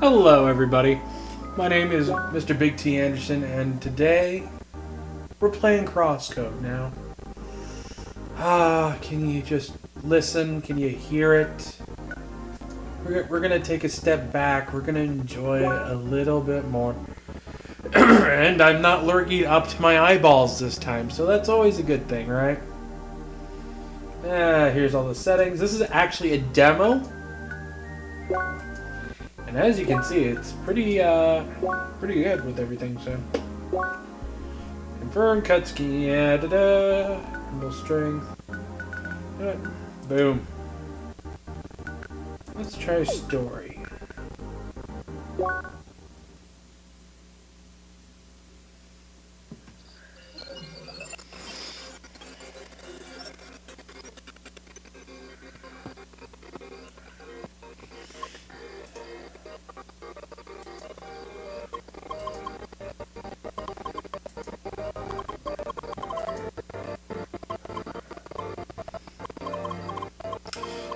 Hello everybody, my name is Mr. Big T Anderson and today we're playing Crosscode now. Can you just listen? Can you hear it? We're gonna take a step back, we're gonna enjoy it a little bit more. And I'm not lurking up to my eyeballs this time, so that's always a good thing, right? Here's all the settings. This is actually a demo. And as you can see, it's pretty good with everything, so. Confirm cutscene, yeah, da-da. Rumble strength. Boom. Let's try story.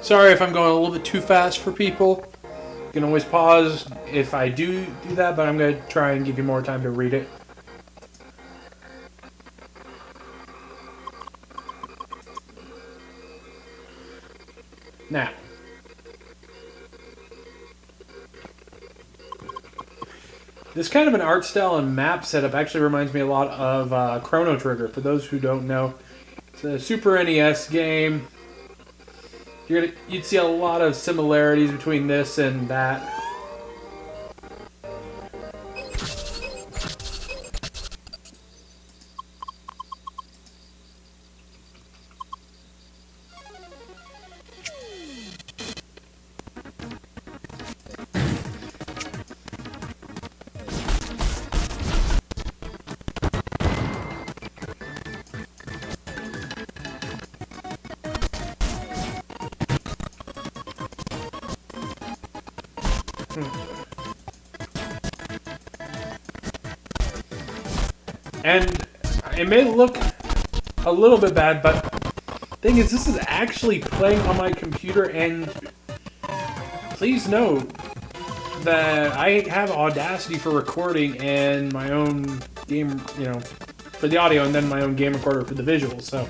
Sorry if I'm going a little bit too fast for people. You can always pause if I do that, but I'm going to try and give you more time to read it. Now, this kind of an art style and map setup actually reminds me a lot of Chrono Trigger. For those who don't know, it's a Super NES game. You'd see a lot of similarities between this and that. And it may look a little bit bad, but the thing is, this is actually playing on my computer, and please note that I have Audacity for recording and my own game, for the audio, and then my own game recorder for the visuals, so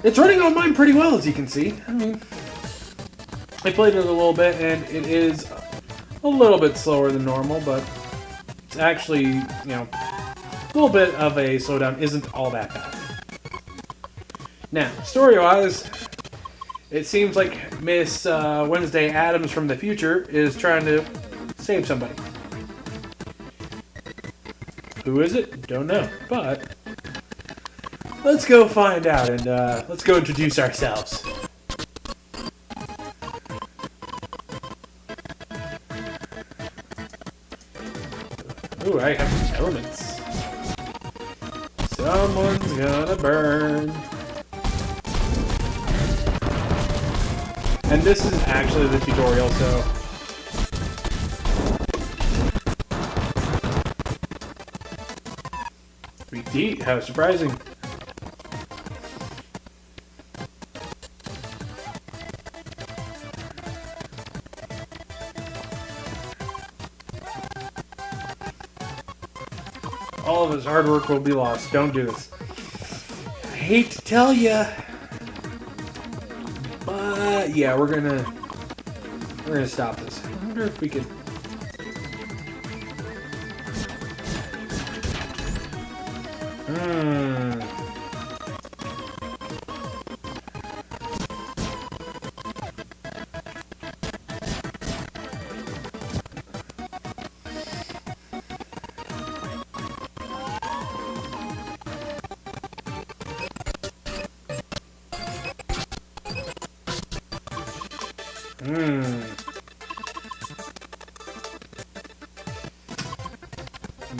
it's running on mine pretty well, as you can see. I mean, I played it a little bit, and it is a little bit slower than normal, but it's actually, a little bit of a slowdown isn't all that bad. Now, story-wise, it seems like Miss Wednesday Addams from the future is trying to save somebody. Who is it? Don't know, but let's go find out, and let's go introduce ourselves. Ooh, I have some elements. Someone's gonna burn. And this is actually the tutorial, so. Repeat, how surprising. All of his hard work will be lost. Don't do this. I hate to tell ya, but yeah, we're gonna stop this. I wonder if we could.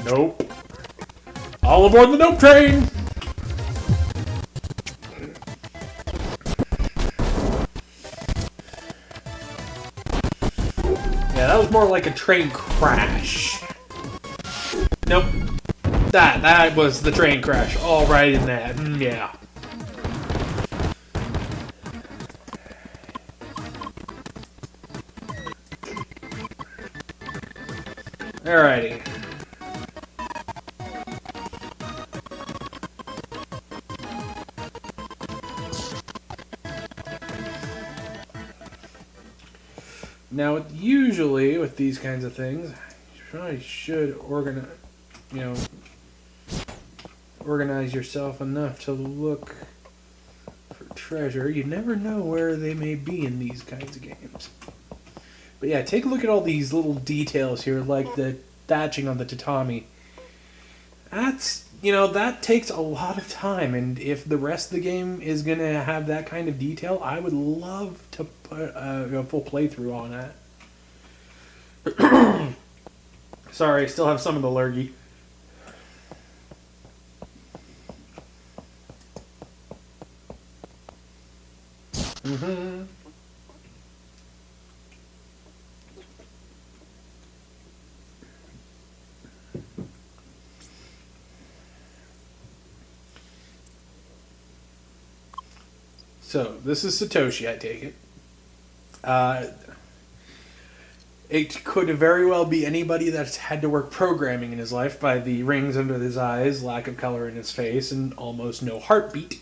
Nope. All aboard the nope train! Yeah, that was more like a train crash. Nope. That was the train crash. All right in that. Yeah. Alrighty. Now, usually with these kinds of things, you probably should organize yourself enough to look for treasure. You never know where they may be in these kinds of games. But yeah, take a look at all these little details here, like the thatching on the tatami. That takes a lot of time, and if the rest of the game is going to have that kind of detail, I would love to put a full playthrough on that. Sorry, I still have some of the lurgy. So, this is Satoshi, I take it. It could very well be anybody that's had to work programming in his life by the rings under his eyes, lack of color in his face, and almost no heartbeat.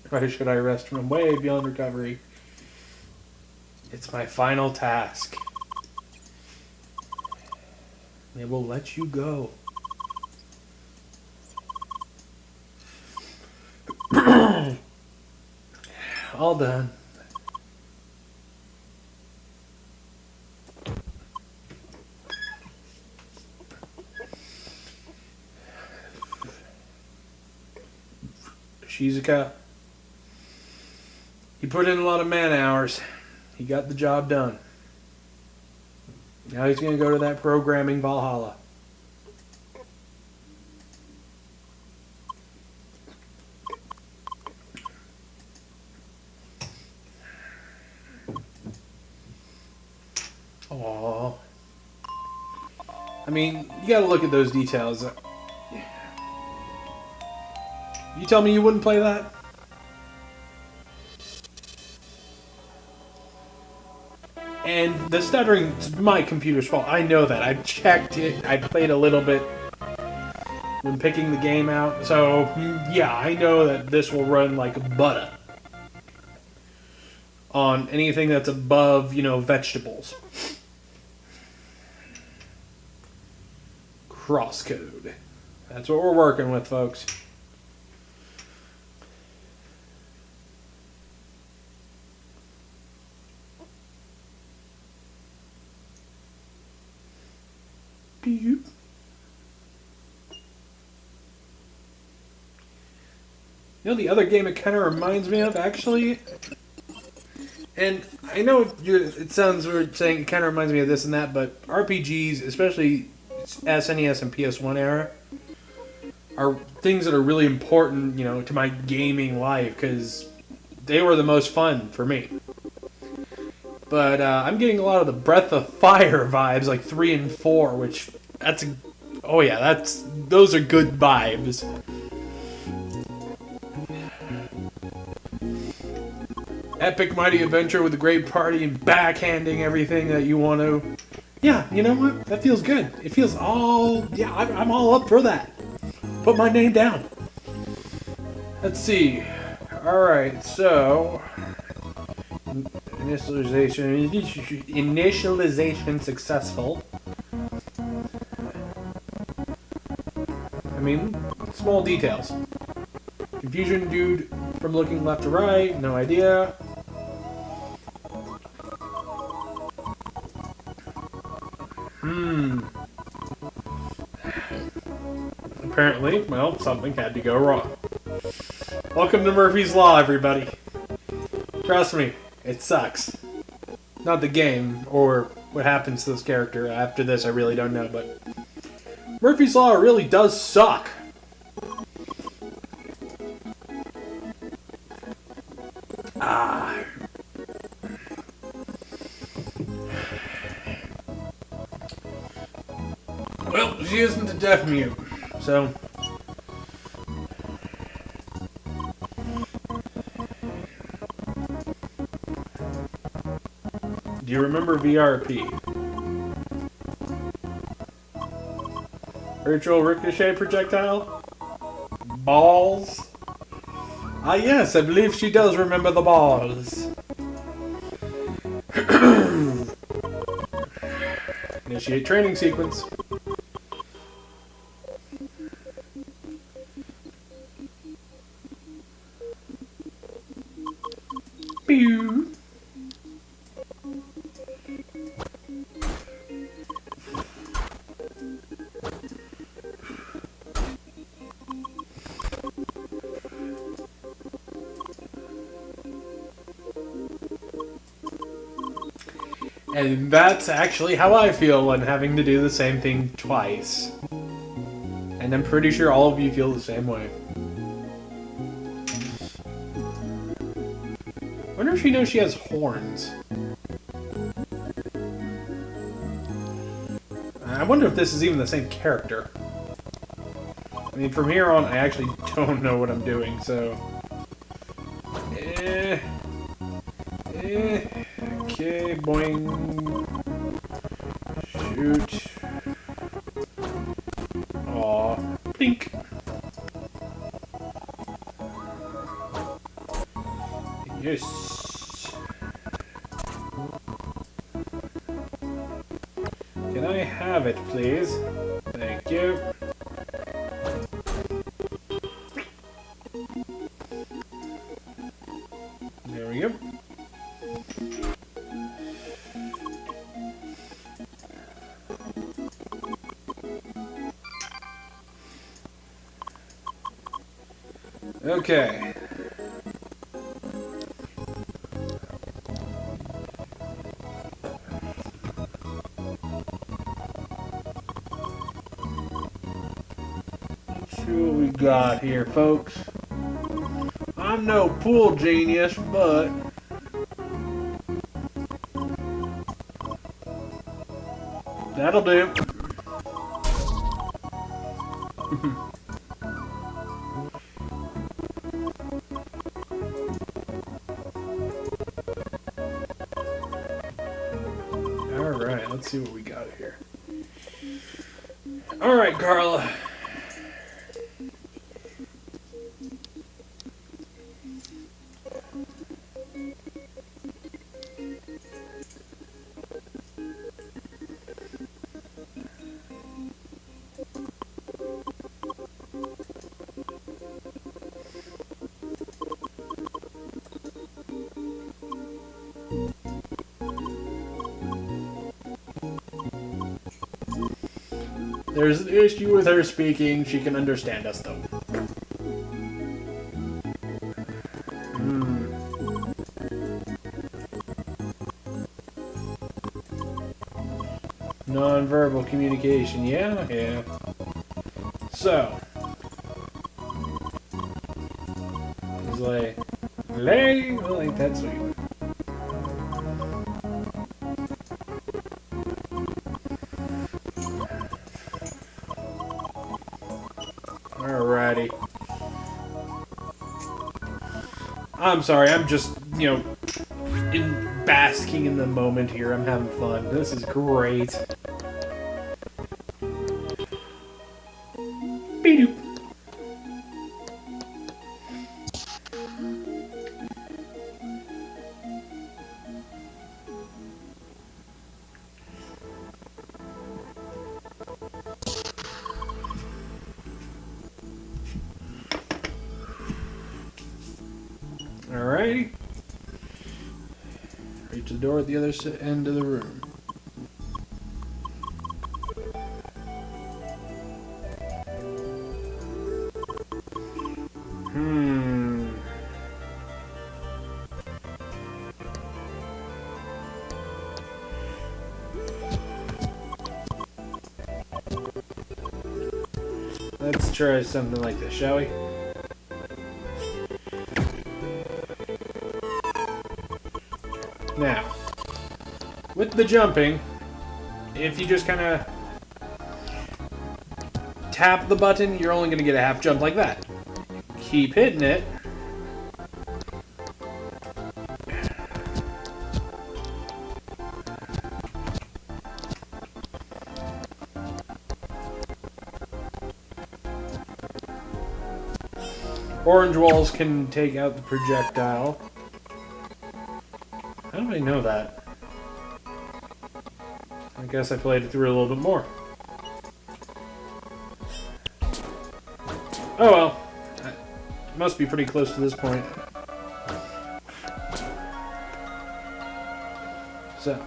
Why should I rest from way beyond recovery? It's my final task. They will let you go. All done. Shizuka. He put in a lot of man hours. He got the job done. Now he's going to go to that programming Valhalla. Aww. I mean, you gotta look at those details. You tell me you wouldn't play that? And the stuttering's my computer's fault. I know that. I've checked it. I played a little bit when picking the game out. So, yeah, I know that this will run like butter on anything that's above, vegetables. Crosscode. That's what we're working with, folks. Beep. The other game it kind of reminds me of, actually, and I know it sounds weird saying it kind of reminds me of this and that, but RPGs, especially SNES and PS1 era, are things that are really important, to my gaming life, because they were the most fun for me. But I'm getting a lot of the Breath of Fire vibes, like 3 and 4, which those are good vibes. Epic mighty adventure with a great party and backhanding everything that you want to. Yeah, you know what? That feels good. It feels I'm all up for that. Put my name down. Let's see. Alright, so Initialization successful. I mean, small details. Confusion dude from looking left to right, no idea. Apparently, something had to go wrong. Welcome to Murphy's Law, everybody. Trust me, it sucks. Not the game, or what happens to this character after this, I really don't know, but Murphy's Law really does suck. Well, she isn't a deaf mute, so Do you remember VRP? Virtual ricochet projectile? Balls? Ah yes, I believe she does remember the balls. Initiate training sequence. Pew. And that's actually how I feel when having to do the same thing twice. And I'm pretty sure all of you feel the same way. I wonder if she knows she has horns. I wonder if this is even the same character. I mean, from here on, I actually don't know what I'm doing, so... Okay, boing. Shoot. Aw. Blink. Yes. Can I have it, please? Thank you. There we go. Okay. Let's see what we got here, folks. I'm no pool genius, but that'll do. Alright, let's see what we got here. Alright, Carla. There's an issue with her speaking. She can understand us, though. Non-verbal communication. Yeah. So. He's like, lay. I like that sweet. Alrighty. I'm sorry, I'm just, basking in the moment here. I'm having fun. This is great. Beep-doop. Alrighty. Reach the door at the other end of the room. Let's try something like this, shall we? Now, with the jumping, if you just kind of tap the button, you're only going to get a half jump like that. Keep hitting it. Orange walls can take out the projectile. How do I know that? I guess I played it through a little bit more. Oh well. I must be pretty close to this point. So.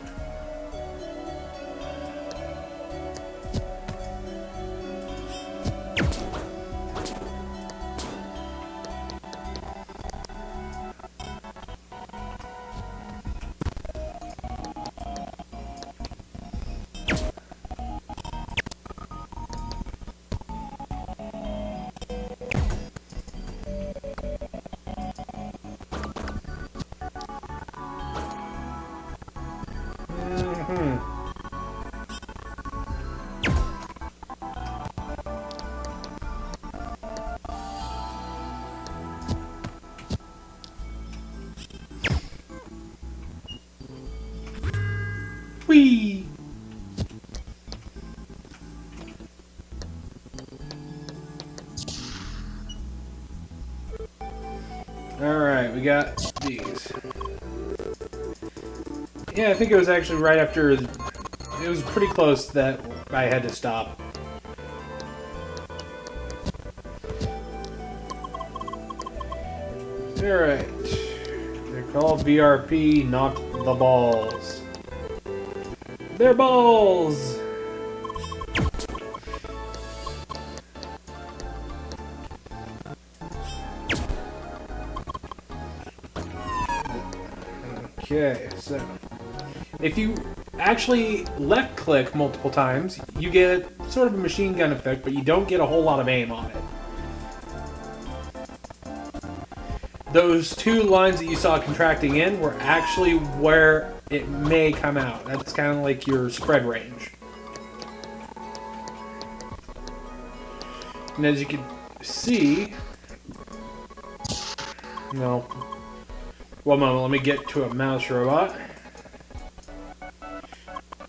Whee! Alright, we got these. Yeah, I think it was actually right after... It was pretty close that I had to stop. Alright. They're called VRP, Knock the Balls. They're balls! Okay, so if you actually left click multiple times, you get sort of a machine gun effect, but you don't get a whole lot of aim on it. Those two lines that you saw contracting in were actually where it may come out. That's kind of like your spread range. And as you can see, no. One moment, let me get to a mouse robot.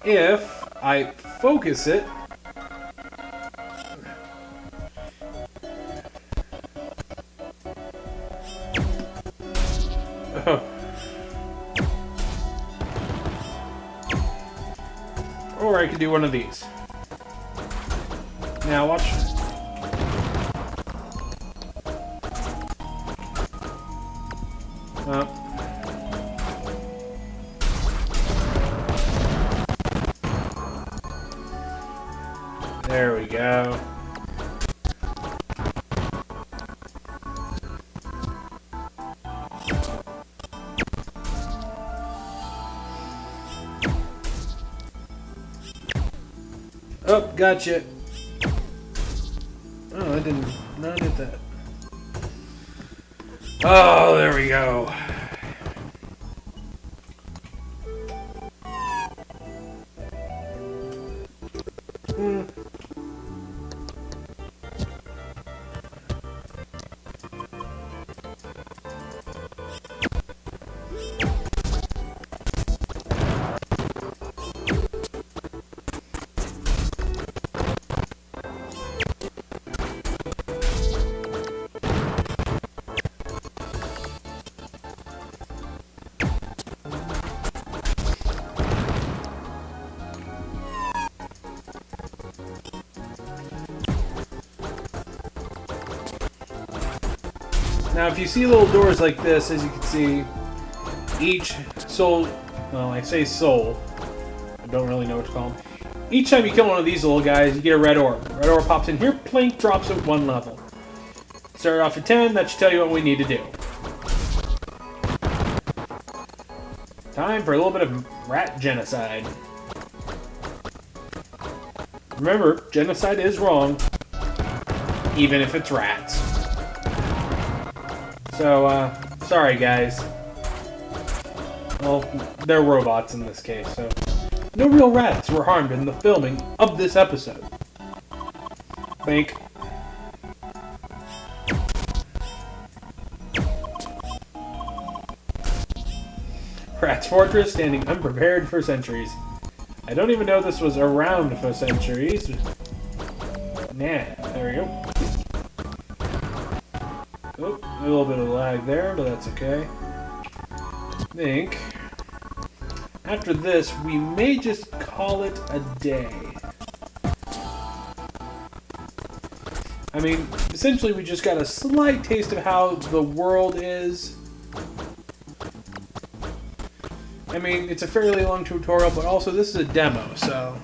If I focus it, or I could do one of these. Now watch. There we go. Oh, gotcha. Oh, I didn't not hit that. Oh, there we go. Now, if you see little doors like this, as you can see, each soul, well, I say soul, I don't really know what to call them. Each time you kill one of these little guys, you get a red orb. Red orb pops in here, plink, drops at 1 level. Start off at 10, that should tell you what we need to do. Time for a little bit of rat genocide. Remember, genocide is wrong, even if it's rats. So, sorry guys. Well, they're robots in this case, so... No real rats were harmed in the filming of this episode. Think. Rat's Fortress standing unprepared for centuries. I don't even know this was around for centuries. Nah, there we go. Oh, a little bit of lag there, but that's okay. I think after this, we may just call it a day. I mean, essentially we just got a slight taste of how the world is. I mean, it's a fairly long tutorial, but also this is a demo, so...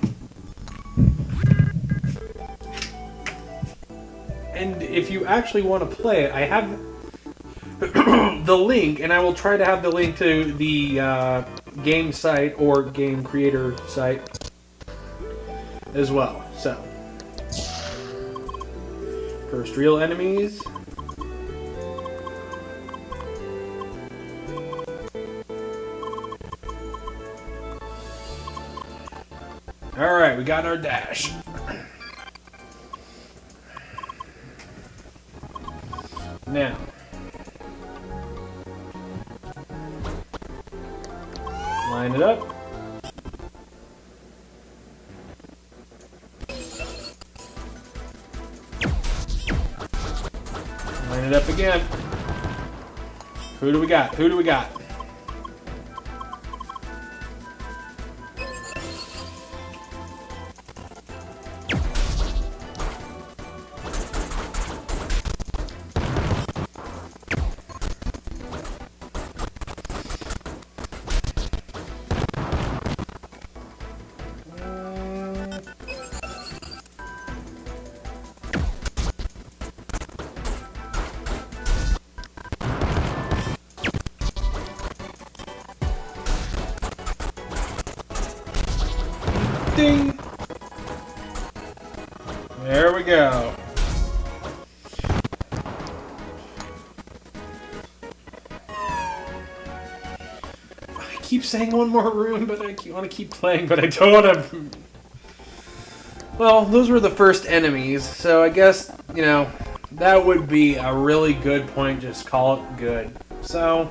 And if you actually want to play it, I have the link, and I will try to have the link to the game site or game creator site as well. So, first real enemies. Alright, we got our dash. Now, line it up. Line it up again. Who do we got? Who do we got? Ding! There we go. I keep saying one more room, but I want to keep playing, but I don't want to... Well, those were the first enemies, so I guess, you know, that would be a really good point, just call it good. So,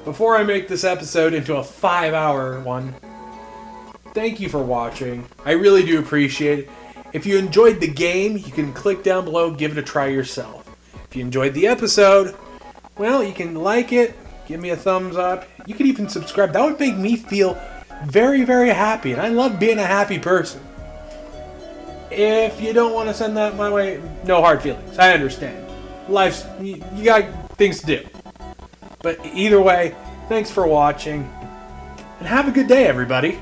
before I make this episode into a 5-hour one, thank you for watching. I really do appreciate it. If you enjoyed the game, you can click down below, give it a try yourself. If you enjoyed the episode, well, you can like it, give me a thumbs up. You can even subscribe. That would make me feel very, very happy, and I love being a happy person. If you don't want to send that my way, no hard feelings. I understand. Life's, you got things to do. But either way, thanks for watching, and have a good day, everybody.